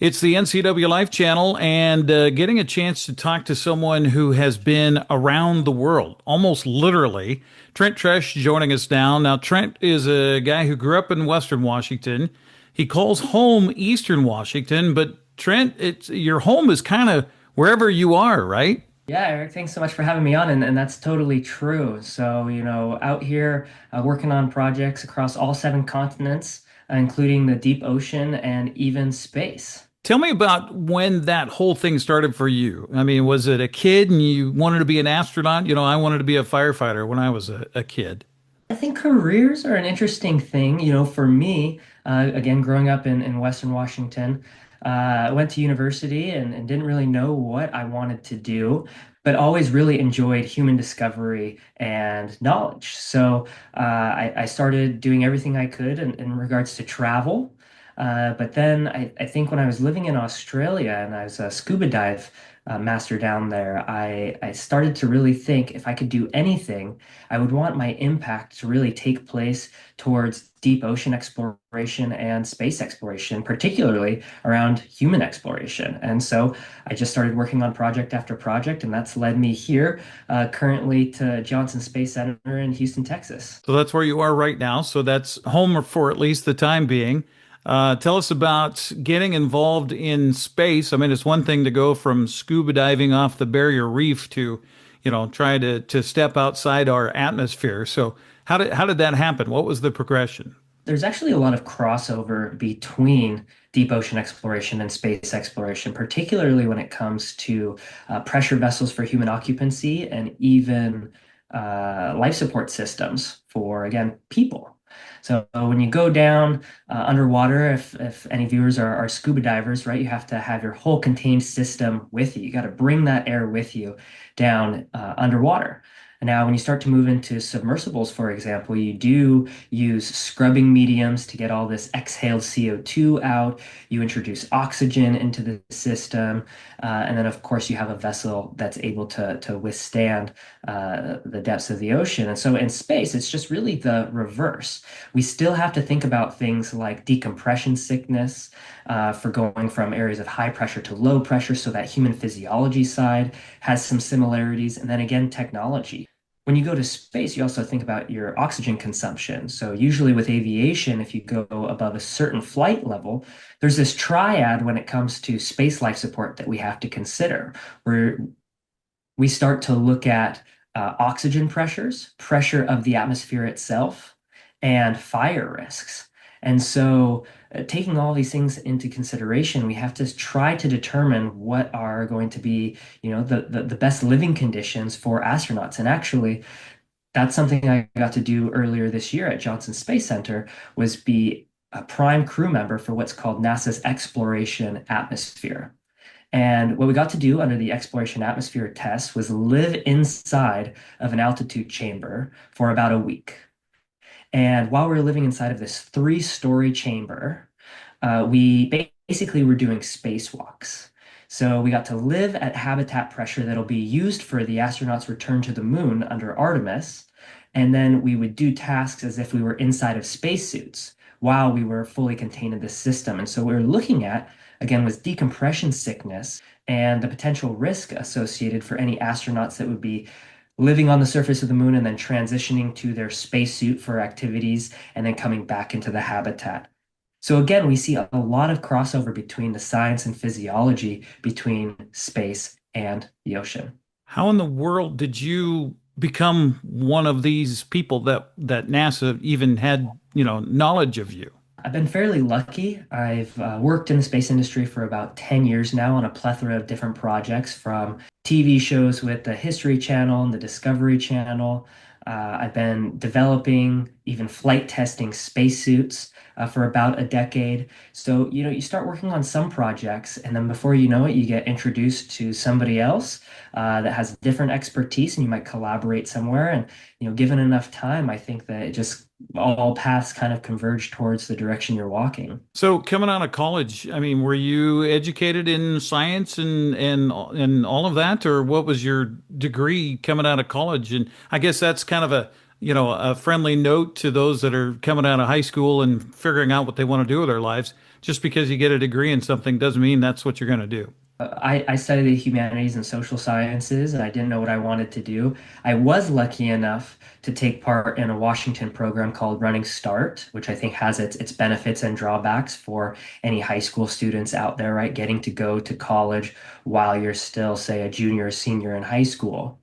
It's the NCWLIFE channel, and getting a chance to talk to someone who has been around the world, almost literally. Trent Tresch joining us now. Now, Trent is a guy who grew up in Western Washington. He calls home Eastern Washington, but Trent, your home is kind of wherever you are, right? Yeah, Eric, thanks so much for having me on, and that's totally true. So, out here working on projects across all seven continents, including the deep ocean and even space. Tell me about when that whole thing started for you. I mean, was it a kid and you wanted to be an astronaut? I wanted to be a firefighter when I was a kid. I think careers are an interesting thing. For me, again, growing up in Western Washington, I went to university and didn't really know what I wanted to do, but always really enjoyed human discovery and knowledge. So I started doing everything I could in regards to travel. But then I think when I was living in Australia and I was a scuba dive master down there, I started to really think if I could do anything, I would want my impact to really take place towards deep ocean exploration and space exploration, particularly around human exploration. And so I just started working on project after project, and that's led me here currently to Johnson Space Center in Houston, Texas. So that's where you are right now. So that's home for at least the time being. Tell us about getting involved in space. I mean, it's one thing to go from scuba diving off the barrier reef to, try to step outside our atmosphere. So how did that happen? What was the progression? There's actually a lot of crossover between deep ocean exploration and space exploration, particularly when it comes to pressure vessels for human occupancy and even life support systems for, again, people. So when you go down underwater, if any viewers are scuba divers, right, you have to have your whole contained system with you. You got to bring that air with you down underwater. And now, when you start to move into submersibles, for example, you do use scrubbing mediums to get all this exhaled CO2 out. You introduce oxygen into the system. And then, of course, you have a vessel that's able to withstand the depths of the ocean. And so in space, it's just really the reverse. We still have to think about things like decompression sickness for going from areas of high pressure to low pressure. So that human physiology side has some similarities. And then again, technology. When you go to space, you also think about your oxygen consumption. So usually with aviation, if you go above a certain flight level, there's this triad when it comes to space life support that we have to consider, where we start to look at oxygen pressures, pressure of the atmosphere itself, and fire risks. And so, taking all these things into consideration, we have to try to determine what are going to be, the best living conditions for astronauts. And actually, that's something I got to do earlier this year at Johnson Space Center was be a prime crew member for what's called NASA's Exploration Atmosphere. And what we got to do under the exploration atmosphere test was live inside of an altitude chamber for about a week. And while we were living inside of this three-story chamber, we basically were doing spacewalks. So we got to live at habitat pressure that'll be used for the astronauts' return to the moon under Artemis. And then we would do tasks as if we were inside of spacesuits while we were fully contained in this system. And so what we were looking at, again, was decompression sickness and the potential risk associated for any astronauts that would be living on the surface of the moon and then transitioning to their spacesuit for activities and then coming back into the habitat. So again, we see a lot of crossover between the science and physiology between space and the ocean. How in the world did you become one of these people that NASA even had, knowledge of you? I've been fairly lucky. I've worked in the space industry for about 10 years now on a plethora of different projects from TV shows with the History Channel and the Discovery Channel. I've been developing, even flight testing spacesuits for about a decade. So, you start working on some projects, and then before you know it, you get introduced to somebody else that has different expertise, and you might collaborate somewhere. And, given enough time, I think that it just all paths kind of converge towards the direction you're walking. So coming out of college, I mean, were you educated in science and all of that, or what was your degree coming out of college? And I guess that's kind of a friendly note to those that are coming out of high school and figuring out what they want to do with their lives. just because you get a degree in something doesn't mean that's what you're going to do. I studied the humanities and social sciences, and I didn't know what I wanted to do. I was lucky enough to take part in a Washington program called Running Start, which I think has its benefits and drawbacks for any high school students out there, right? Getting to go to college while you're still, say, a junior or senior in high school.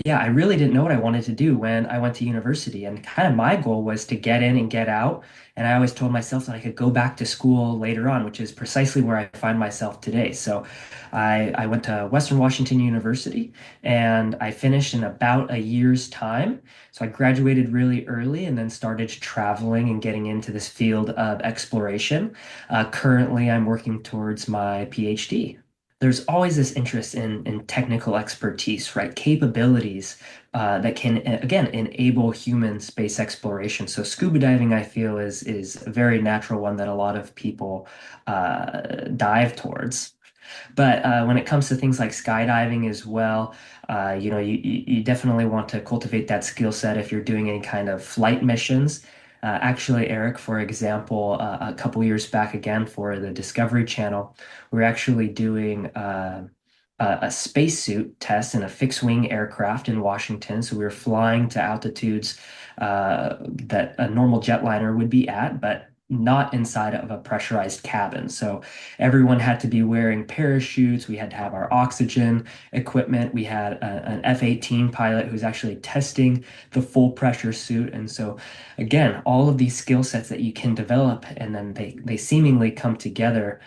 Yeah, I really didn't know what I wanted to do when I went to university. And kind of my goal was to get in and get out. And I always told myself that I could go back to school later on, which is precisely where I find myself today. So I went to Western Washington University and I finished in about a year's time. So I graduated really early and then started traveling and getting into this field of exploration. Currently, I'm working towards my PhD. There's always this interest in technical expertise, right? Capabilities that can, again, enable human space exploration. So scuba diving, I feel, is a very natural one that a lot of people dive towards. But when it comes to things like skydiving as well, you definitely want to cultivate that skill set if you're doing any kind of flight missions. Actually, Eric, for example, a couple years back again for the Discovery Channel, we were actually doing a spacesuit test in a fixed-wing aircraft in Washington. So we were flying to altitudes that a normal jetliner would be at, but not inside of a pressurized cabin. So everyone had to be wearing parachutes. We had to have our oxygen equipment. We had an F-18 pilot who's actually testing the full pressure suit. And so, again, all of these skill sets that you can develop, and then they seemingly come together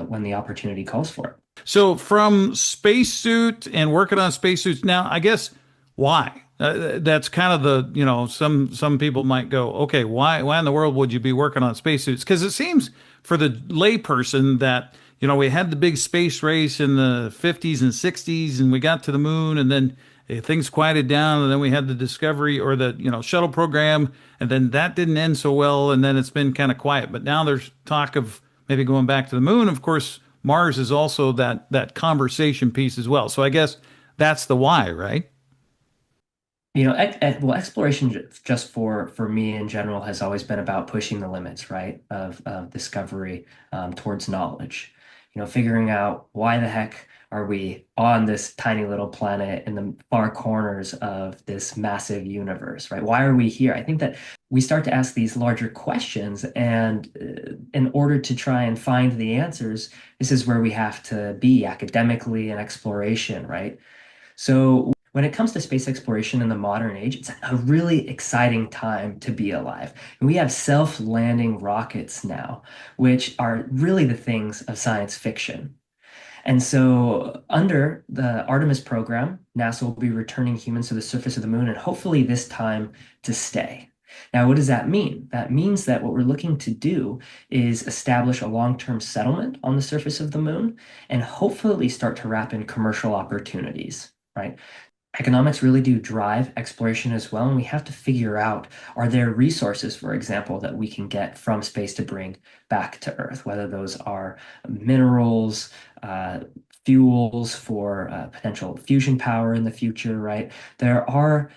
when the opportunity calls for it. So from spacesuit and working on spacesuits now, I guess why? That's kind of some people might go, okay, why in the world would you be working on spacesuits? Because it seems for the layperson that we had the big space race in the 50s and 60s, and we got to the moon, and then things quieted down, and then we had the Discovery or the shuttle program, and then that didn't end so well, and then it's been kind of quiet. But now there's talk of maybe going back to the moon. Of course, Mars is also that conversation piece as well. So I guess that's the why, right? Well, exploration just for me in general has always been about pushing the limits, right, of discovery towards knowledge. Figuring out why the heck are we on this tiny little planet in the far corners of this massive universe, right? Why are we here? I think that we start to ask these larger questions, and in order to try and find the answers, this is where we have to be academically and exploration, right? So when it comes to space exploration in the modern age, it's a really exciting time to be alive. And we have self-landing rockets now, which are really the things of science fiction. And so, under the Artemis program, NASA will be returning humans to the surface of the moon, and hopefully this time to stay. Now, what does that mean? That means that what we're looking to do is establish a long-term settlement on the surface of the moon and hopefully start to wrap in commercial opportunities, right? Economics really do drive exploration as well, and we have to figure out, are there resources, for example, that we can get from space to bring back to Earth, whether those are minerals, uh, fuels for potential fusion power in the future, right? There are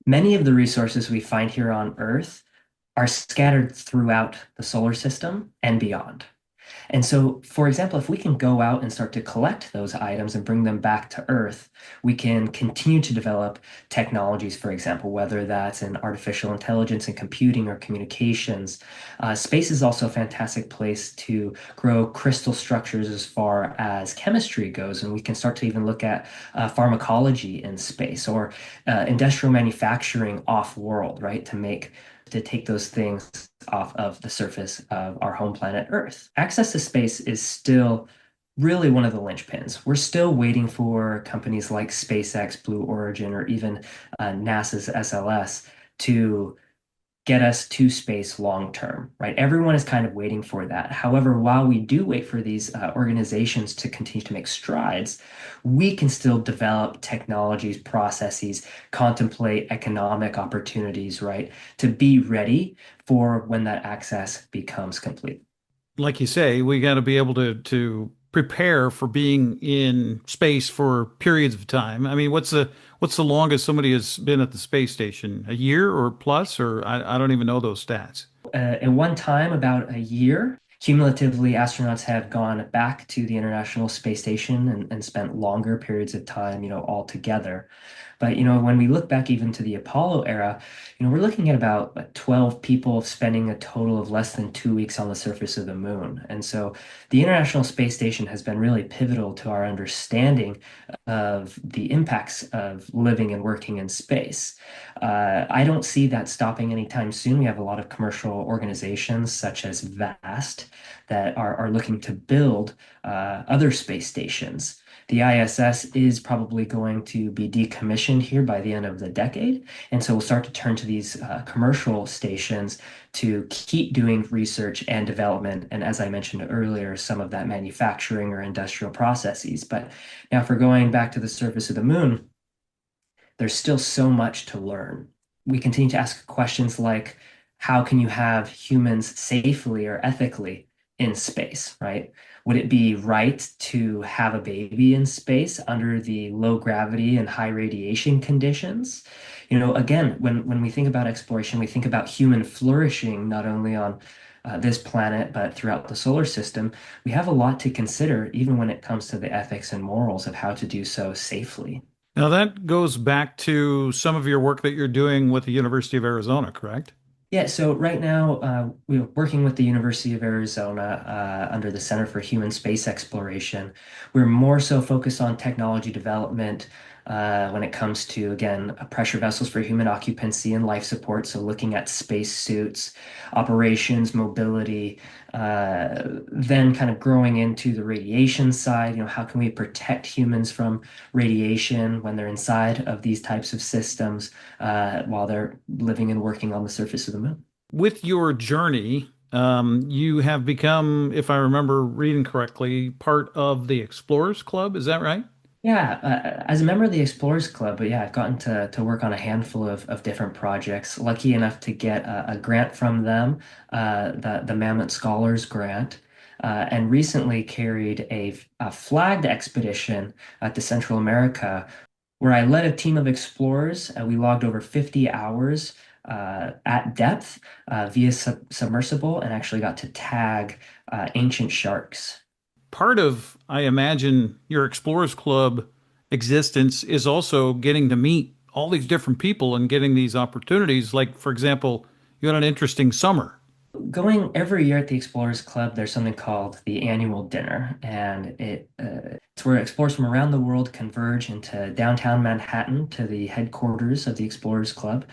many of the resources we find here on Earth are scattered throughout the solar system and beyond. And so, for example, if we can go out and start to collect those items and bring them back to Earth, we can continue to develop technologies, for example, whether that's in artificial intelligence and computing or communications. Space is also a fantastic place to grow crystal structures as far as chemistry goes. And we can start to even look at pharmacology in space or industrial manufacturing off-world, right? To take those things off of the surface of our home planet Earth. Access to space is still really one of the linchpins. We're still waiting for companies like SpaceX, Blue Origin, or even NASA's SLS to get us to space long term, right? Everyone is kind of waiting for that. However, while we do wait for these organizations to continue to make strides, we can still develop technologies, processes, contemplate economic opportunities, right? To be ready for when that access becomes complete. Like you say, we got to be able to prepare for being in space for periods of time. I mean, what's the longest somebody has been at the space station? A year or plus, or I don't even know those stats. At one time, about a year. Cumulatively, astronauts have gone back to the International Space Station and spent longer periods of time, all together. But, when we look back even to the Apollo era, we're looking at about 12 people spending a total of less than 2 weeks on the surface of the moon. And so the International Space Station has been really pivotal to our understanding of the impacts of living and working in space. I don't see that stopping anytime soon. We have a lot of commercial organizations such as VAST that are looking to build other space stations. The ISS is probably going to be decommissioned here by the end of the decade. And so we'll start to turn to these commercial stations to keep doing research and development. And as I mentioned earlier, some of that manufacturing or industrial processes. But now, for going back to the surface of the moon, there's still so much to learn. We continue to ask questions like, how can you have humans safely or ethically in space, right? Would it be right to have a baby in space under the low gravity and high radiation conditions? Again, when we think about exploration, we think about human flourishing, not only on this planet, but throughout the solar system. We have a lot to consider, even when it comes to the ethics and morals of how to do so safely. Now that goes back to some of your work that you're doing with the University of Arizona, correct? Yeah, so right now we're working with the University of Arizona under the Center for Human Space Exploration. We're more so focused on technology development when it comes to, again, pressure vessels for human occupancy and life support. So looking at space suits, operations, mobility, then kind of growing into the radiation side. How can we protect humans from radiation when they're inside of these types of systems? While they're living and working on the surface of the moon. With your journey, you have become, if I remember reading correctly, part of the Explorers Club. Is that right? Yeah, as a member of the Explorers Club, but yeah, I've gotten to work on a handful of different projects. Lucky enough to get a grant from them, the Mammoth Scholars Grant, and recently carried a flagged expedition to Central America where I led a team of explorers. We logged over 50 hours at depth via submersible and actually got to tag ancient sharks. Part of, I imagine, your Explorers Club existence is also getting to meet all these different people and getting these opportunities. Like, for example, you had an interesting summer. Going every year at the Explorers Club, there's something called the annual dinner, and it's where explorers from around the world converge into downtown Manhattan to the headquarters of the Explorers Club.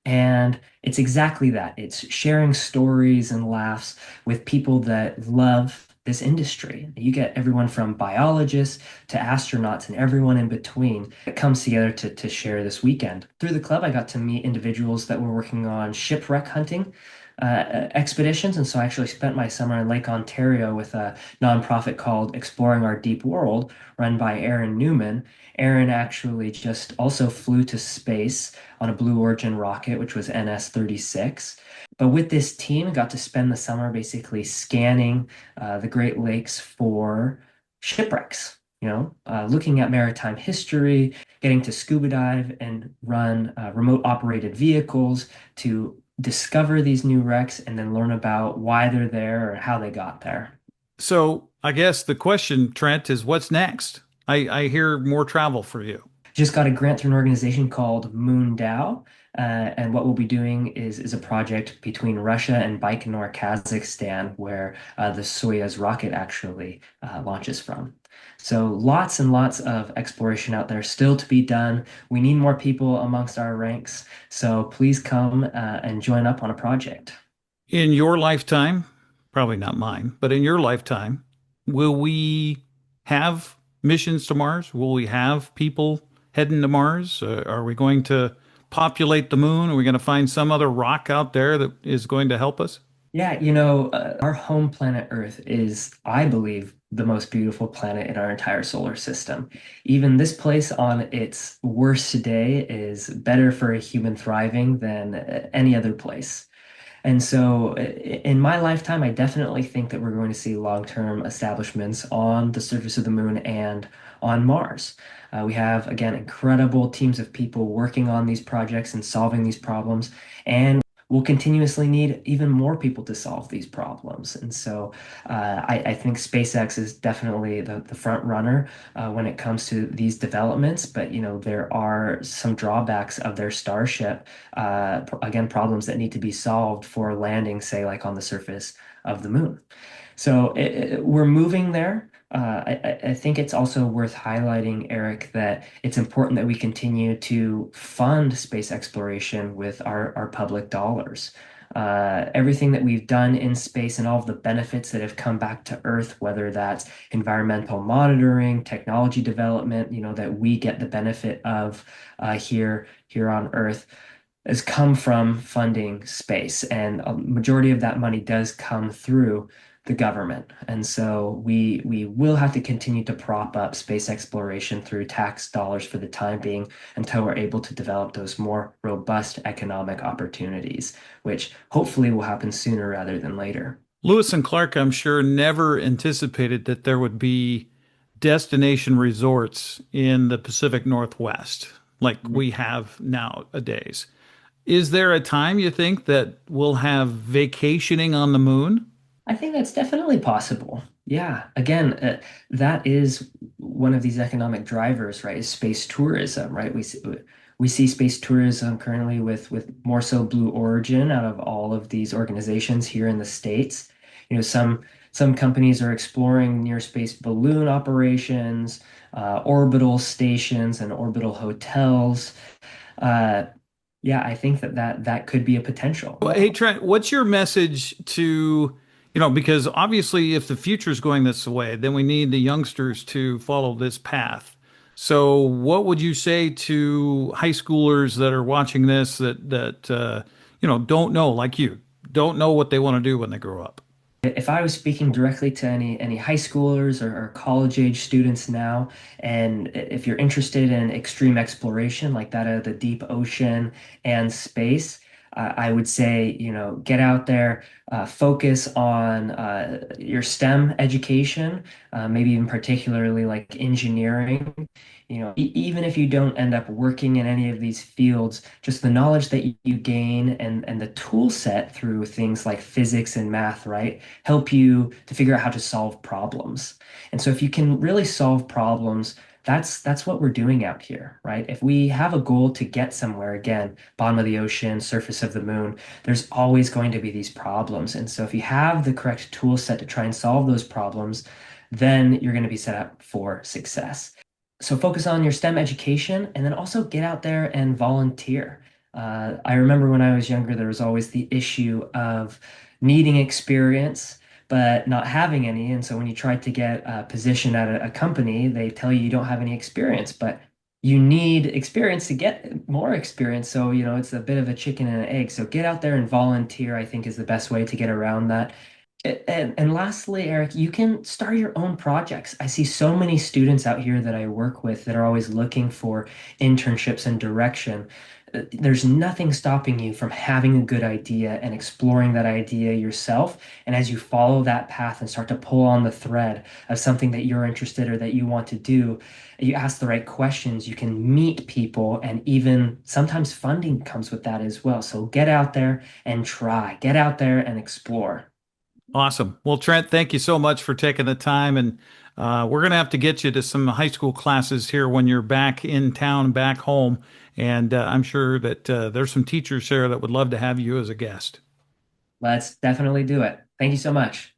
And it's exactly that. It's sharing stories and laughs with people that love this industry. You get everyone from biologists to astronauts and everyone in between that comes together to share this weekend. Through the club, I got to meet individuals that were working on shipwreck hunting expeditions. And so I actually spent my summer in Lake Ontario with a nonprofit called Exploring Our Deep World, run by Aaron Newman. Aaron actually just also flew to space on a Blue Origin rocket, which was NS-36. But with this team, I got to spend the summer basically scanning the Great Lakes for shipwrecks. Looking at maritime history, getting to scuba dive and run remote operated vehicles to discover these new wrecks and then learn about why they're there or how they got there. So I guess the question, Trent, is what's next? I hear more travel for you. Just got a grant through an organization called MoonDAO. And what we'll be doing is a project between Russia and Baikonur, Kazakhstan, where the Soyuz rocket actually launches from. So lots and lots of exploration out there still to be done. We need more people amongst our ranks. So please come and join up on a project. In your lifetime, probably not mine, but in your lifetime, will we have missions to Mars? Will we have people heading to Mars? Are we going to populate the moon? Are we going to find some other rock out there that is going to help us? Yeah, our home planet Earth is, I believe, the most beautiful planet in our entire solar system. Even this place on its worst day is better for a human thriving than any other place. And so, in my lifetime, I definitely think that we're going to see long-term establishments on the surface of the moon and on Mars. We have, again, incredible teams of people working on these projects and solving these problems. And we'll continuously need even more people to solve these problems. And so I think SpaceX is definitely the front runner when it comes to these developments. But there are some drawbacks of their Starship. Again, problems that need to be solved for landing, say, like on the surface of the moon. So we're moving there. I think it's also worth highlighting, Eric, that it's important that we continue to fund space exploration with our public dollars. Everything that we've done in space and all of the benefits that have come back to Earth, whether that's environmental monitoring, technology development, that we get the benefit of here on Earth, has come from funding space, and a majority of that money does come through the government. And so we will have to continue to prop up space exploration through tax dollars for the time being until we're able to develop those more robust economic opportunities, which hopefully will happen sooner rather than later. Lewis and Clark, I'm sure, never anticipated that there would be destination resorts in the Pacific Northwest like we have nowadays. Is there a time you think that we'll have vacationing on the moon? I think that's definitely possible. Yeah. Again, that is one of these economic drivers, right? Is space tourism, right? We see space tourism currently with more so Blue Origin out of all of these organizations here in the States. Some companies are exploring near space balloon operations, orbital stations, and orbital hotels. Uh, yeah, I think that could be a potential. Well, hey, Trent, what's your message to, because obviously if the future is going this way, then we need the youngsters to follow this path. So what would you say to high schoolers that are watching this that don't know, like you, don't know what they want to do when they grow up? If I was speaking directly to any high schoolers or college age students now, and if you're interested in extreme exploration like that of the deep ocean and space, I would say, get out there, focus on your STEM education, maybe even particularly like engineering. Even if you don't end up working in any of these fields, just the knowledge that you gain and the tool set through things like physics and math, right, help you to figure out how to solve problems. And so if you can really solve problems, that's what we're doing out here, right? If we have a goal to get somewhere, again, bottom of the ocean, surface of the moon, there's always going to be these problems. And so if you have the correct tool set to try and solve those problems, then you're going to be set up for success. So focus on your STEM education and then also get out there and volunteer. I remember when I was younger, there was always the issue of needing experience, but not having any. And so when you try to get a position at a company, they tell you don't have any experience, but you need experience to get more experience. So, it's a bit of a chicken and an egg. So get out there and volunteer, I think is the best way to get around that. And lastly, Eric, you can start your own projects. I see so many students out here that I work with that are always looking for internships and direction. There's nothing stopping you from having a good idea and exploring that idea yourself. And as you follow that path and start to pull on the thread of something that you're interested or that you want to do, you ask the right questions, you can meet people, and even sometimes funding comes with that as well. So get out there and try, get out there and explore. Awesome. Well, Trent, thank you so much for taking the time. And we're going to have to get you to some high school classes here when you're back in town, back home. And I'm sure that there's some teachers there that would love to have you as a guest. Let's definitely do it. Thank you so much.